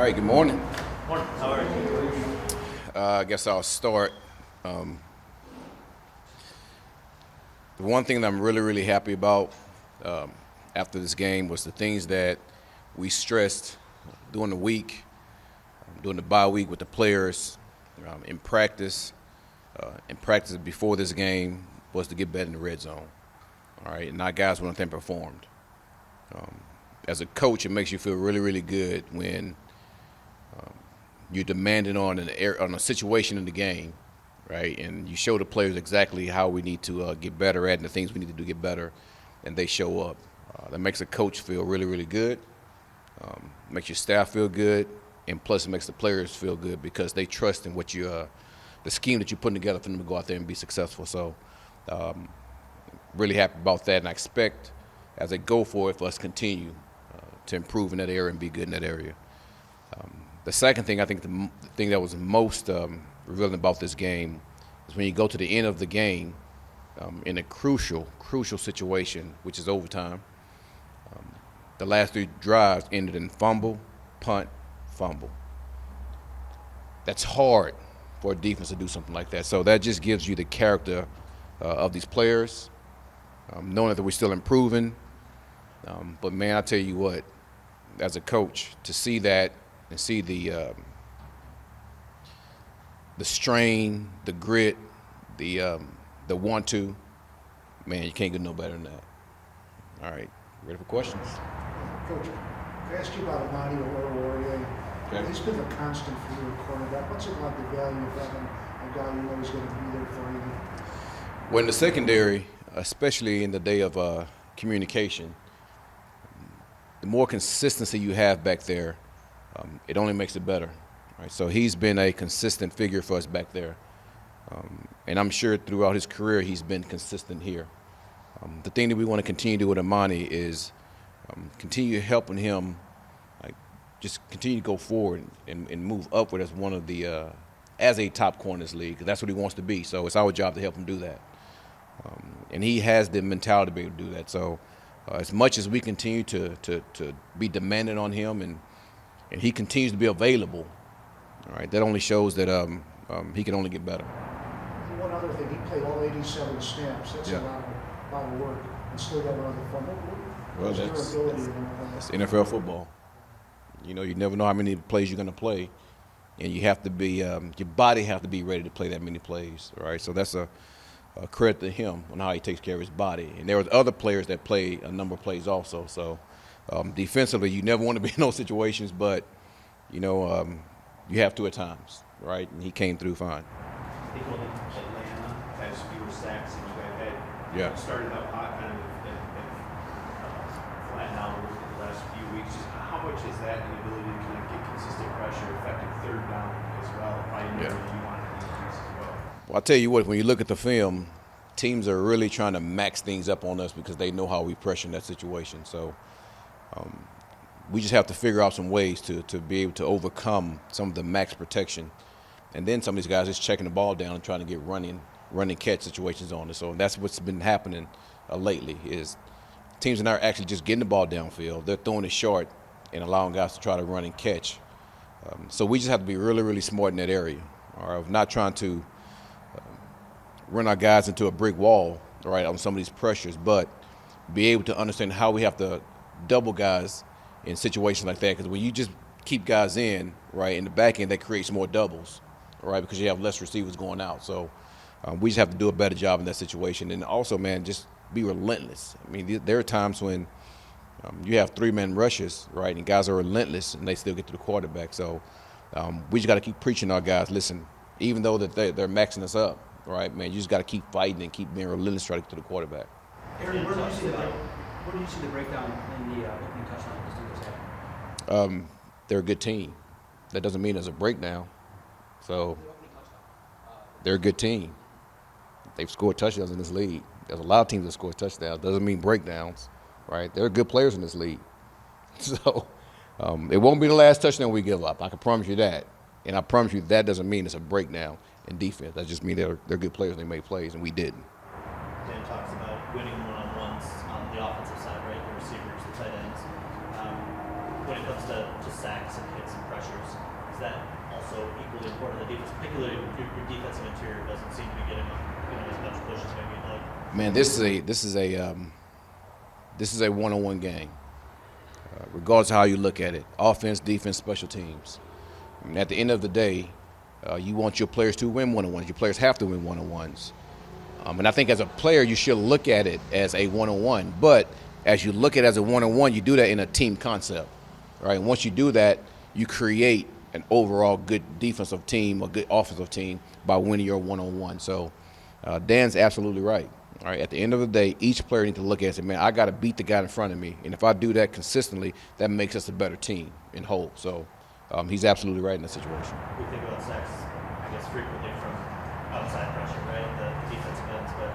right, good morning. Morning. How are you? I guess I'll start. The one thing that I'm really, really happy about after this game was the things that we stressed during the week, during the bye week with the players, in practice before this game was to get better in the red zone. All right, and our guys went out there and performed. As a coach, it makes you feel really, really good when you're demanding on a situation in the game, right? And you show the players exactly how we need to get better at and the things we need to do to get better, and they show up. That makes a coach feel really, really good. Makes your staff feel good, and plus it makes the players feel good because they trust in what the scheme that you're putting together for them to go out there and be successful. So, really happy about that, and I expect as they go for it for us to continue to improve in that area and be good in that area. The second thing, I think the thing that was most revealing about this game is when you go to the end of the game in a crucial situation, which is overtime. The last three drives ended in fumble, punt, fumble. That's hard for a defense to do something like that. So that just gives you the character of these players, knowing that we're still improving. But, man, I tell you what, as a coach, to see that and see the strain, the grit, the want-to, man, you can't get no better than that. All right, ready for questions? Coach, can I ask you about Amani Oruwariye? Okay. He's been a constant for you at cornerback. What's it like the value of having a guy you know is going to be there for you? Well, in the secondary, especially in the day of communication, the more consistency you have back there, it only makes it better. Right? So he's been a consistent figure for us back there. And I'm sure throughout his career he's been consistent here. The thing that we want to continue to do with Amani is continue helping him, just continue to go forward and move upward as one of the as a top corner in this league, 'cause that's what he wants to be. So it's our job to help him do that. And he has the mentality to be able to do that. So as much as we continue to be demanding on him and he continues to be available, all right, that only shows that he can only get better. And one other thing, he played all 87 snaps. That's Yeah. a lot of work. And still got another fumble. Well, What's your that's ability in that? That's NFL football. You know, you never know how many plays you're going to play, and you have to be your body have to be ready to play that many plays, right? So that's a credit to him on how he takes care of his body. And there was other players that play a number of plays also. So defensively, you never want to be in those situations, but you know you have to at times, right? And he came through fine. I think only Atlanta has fewer sacks than you guys had. Yeah. Started out hot, kind of flattened out over the last few weeks. Just how much is that the ability to kind of get consistent pressure, effective third down as well? Probably an area you want to increase as well. Well, I'll tell you what, when you look at the film, teams are really trying to max things up on us because they know how we pressure in that situation. So we just have to figure out some ways to be able to overcome some of the max protection. And then some of these guys just checking the ball down and trying to get running catch situations on us. So that's what's been happening lately is teams are not actually just getting the ball downfield. They're throwing it short and allowing guys to try to run and catch. So we just have to be really, really smart in that area, all right, of not trying to run our guys into a brick wall, all right, on some of these pressures, but be able to understand how we have to double guys in situations like that. Because when you just keep guys in, right, in the back end, that creates more doubles, right, because you have less receivers going out. So we just have to do a better job in that situation. And also, man, just be relentless. I mean, there are times when you have three-man rushes, right, and guys are relentless and they still get to the quarterback. So we just got to keep preaching our guys, listen, even though that they're maxing us up, right, man, you just got to keep fighting and keep being relentless trying to get to the quarterback. Aaron, where do you see the breakdown in the opening touchdown the Steelers had? They're a good team. That doesn't mean there's a breakdown. So they're a good team. They've scored touchdowns in this league. There's a lot of teams that score touchdowns. Doesn't mean breakdowns, right? They're good players in this league. So it won't be the last touchdown we give up. I can promise you that. And I promise you that doesn't mean it's a breakdown in defense. That just means they're good players and they make plays, and we didn't. Dan talks about winning one-on-ones on the offensive side, right? The receivers, the tight ends. When it it comes to sacks and hits and pressures, is that also equally important to the defense? Particularly your defensive interior doesn't seem to be getting as much push as maybe you'd like. Man, this is a one-on-one game, regardless of how you look at it. Offense, defense, special teams. I mean, at the end of the day, you want your players to win one-on-ones. Your players have to win one-on-ones. And I think as a player, you should look at it as a one-on-one. But as you look at it as a one-on-one, you do that in a team concept, right? And once you do that, you create an overall good defensive team, a good offensive team by winning your one-on-one. So Dan's absolutely right. All right, at the end of the day, each player needs to look at it and say, man, I got to beat the guy in front of me. And if I do that consistently, that makes us a better team in whole. So he's absolutely right in that situation. We think about sacks, I guess, frequently from outside pressure, right? The defensive ends. But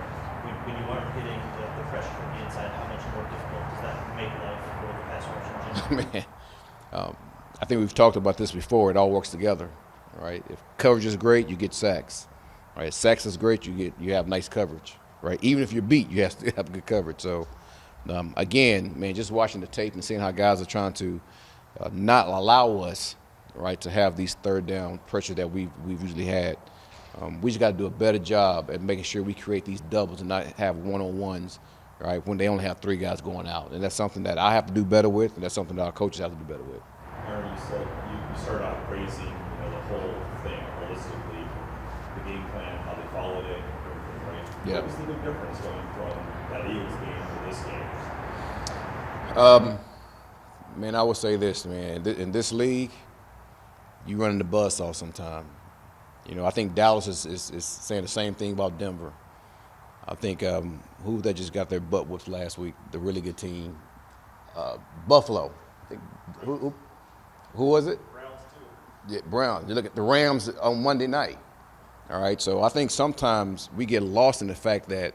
when you aren't getting the pressure from the inside, how much more difficult does that make life for the pass rush in general? Man, I think we've talked about this before. It all works together, right? If coverage is great, you get sacks. Right? If sacks is great, you have nice coverage. Right, even if you're beat, you have to have good coverage. So, again, man, just watching the tape and seeing how guys are trying to not allow us, right, to have these third down pressure that we've usually had. We just got to do a better job at making sure we create these doubles and not have one-on-ones, right, when they only have three guys going out. And that's something that I have to do better with, and that's something that our coaches have to do better with. Aaron, you said you started out praising the whole thing holistically, the game plan, how they followed it. Yeah. What was the big difference going from that Eagles game to this game? Man, I would say this, man. In this league, you running the buzzsaw sometime. I think Dallas is saying the same thing about Denver. I think who that just got their butt whooped last week, the really good team, Buffalo. I think who was it? Browns too. Yeah, Browns. You look at the Rams on Monday night. All right, so I think sometimes we get lost in the fact that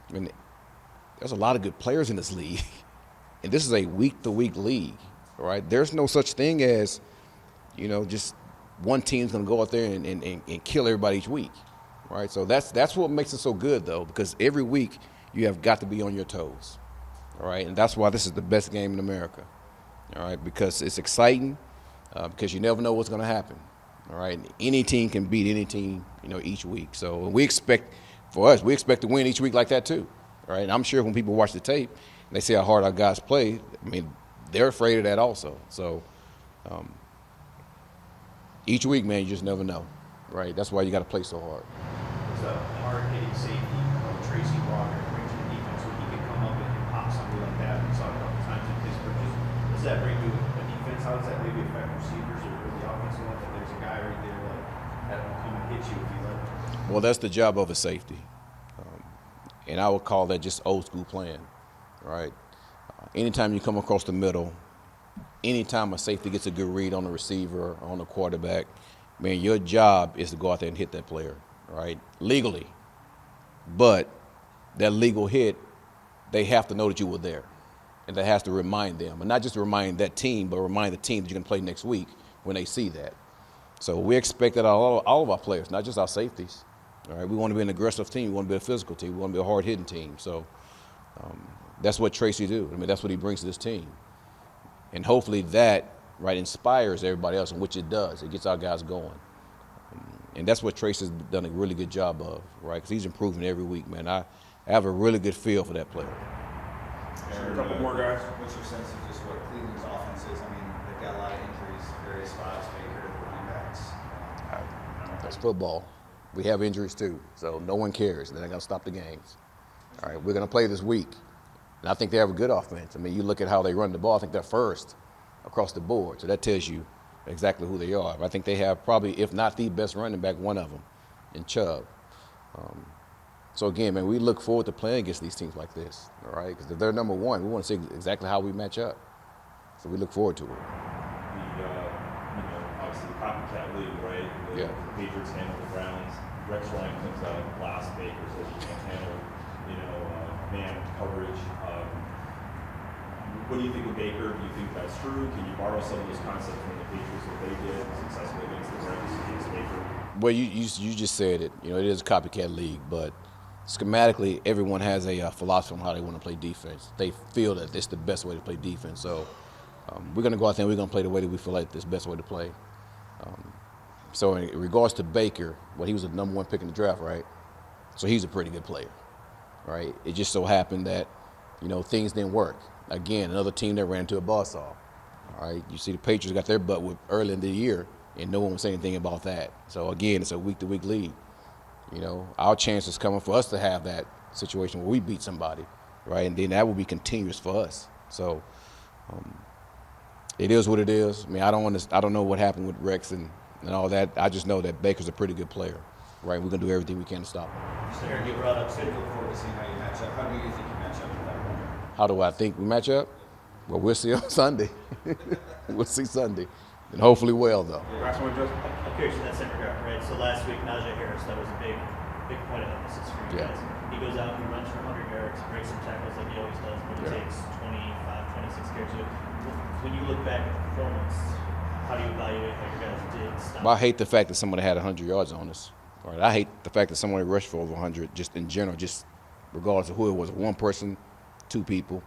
there's a lot of good players in this league, and this is a week-to-week league, all right? There's no such thing as, just one team's going to go out there and kill everybody each week, right? So that's what makes it so good, though, because every week you have got to be on your toes, all right? And that's why this is the best game in America, all right, because it's exciting, because you never know what's going to happen. All right, any team can beat any team, each week. So we expect to win each week like that too. All right, and I'm sure when people watch the tape and they see how hard our guys play, they're afraid of that also. So each week, man, you just never know, right? That's why you got to play so hard. It's a hard-hitting safety, Tracy Walker, brings to the defense when he can come up and pop somebody like that. We saw it a couple times in Pittsburgh. Does that bring to a defense? How does that maybe affect receivers or the offensive line that there's a guy right there that will come and hit you if you let him? Well, that's the job of a safety, and I would call that just old school playing, right? Anytime you come across the middle, anytime a safety gets a good read on the receiver or on the quarterback, man, your job is to go out there and hit that player, right? Legally. But that legal hit, they have to know that you were there. And that has to remind them. And not just remind that team, but remind the team that you're going to play next week when they see that. So we expect that all of our players, not just our safeties. All right, we want to be an aggressive team. We want to be a physical team. We want to be a hard-hitting team. So that's what Tracy do. That's what he brings to this team. And hopefully that, right, inspires everybody else, and which it does. It gets our guys going. And that's what Tracy's done a really good job of, right, because he's improving every week, man. I have a really good feel for that player. A couple more guys. What's your sense of just what Cleveland's offense is? They've got a lot of injuries, various spots, Baker, the running backs. That's football. We have injuries too, so no one cares. They're not going to stop the games. All right, we're going to play this week. And I think they have a good offense. You look at how they run the ball. I think they're first across the board. So that tells you exactly who they are. I think they have probably, if not the best running back, one of them in Chubb. So again, man, we look forward to playing against these teams like this, all right? Because if they're number one, we want to see exactly how we match up. So we look forward to it. Obviously the copycat league, right? Yeah. The Patriots handle the Browns. Rex Ryan comes out last. Baker says you can't handle, man coverage. What do you think of Baker? Do you think that's true? Can you borrow some of those concepts from the Patriots that they did successfully against the Browns against Baker? Well, you just said it. It is a copycat league, but schematically, everyone has a philosophy on how they want to play defense. They feel that it's the best way to play defense. So We're going to go out there and we're going to play the way that we feel like this best way to play. So in regards to Baker, well, he was the #1 pick in the draft, right? So he's a pretty good player, right? It just so happened that, things didn't work. Again, another team that ran into a buzzsaw. All right, you see the Patriots got their butt whipped early in the year, and no one was saying anything about that. So again, it's a week-to-week league. Our chance is coming for us to have that situation where we beat somebody, right? And then that will be continuous for us. So it is what it is. I mean, I don't know what happened with Rex and all that. I just know that Baker's a pretty good player, right? We're gonna do everything we can to stop him. So Eric, you brought up, so you look forward to seeing how you match up. How do you think you match up with that one? How do I think we match up? Well, we'll see on Sunday. We'll see Sunday, and hopefully well though. Last one, Justin. I'm curious in that same regard, right? So last week, Najee Harris, that was a big point of emphasis for you Yeah. guys. He goes out, he runs for 100 yards, breaks some tackles like he always does, but he Yeah. takes 25, 26 carries. So when you look back at the performance, how do you evaluate how your guys did stop? Well, I hate the fact that somebody had 100 yards on us. All right, I hate the fact that somebody rushed for over 100, just in general, just regardless of who it was, one person, two people.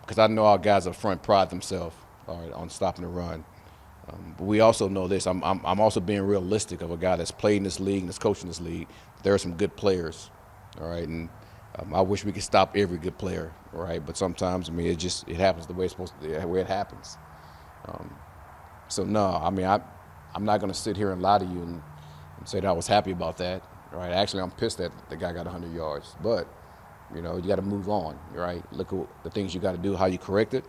Because I know our guys up front pride themselves, all right, on stopping the run. But we also know this. I'm also being realistic of a guy that's played in this league and that's coaching this league. There are some good players, all right, and I wish we could stop every good player, all right. But sometimes, I mean, it happens the way it's supposed to, the way it happens. So no, I mean, I'm not going to sit here and lie to you and say that I was happy about that, right? Actually, I'm pissed that the guy got 100 yards, but you got to move on, right? Look at the things you got to do, how you correct it,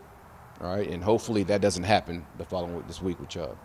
all right? And hopefully that doesn't happen this week with Chubb.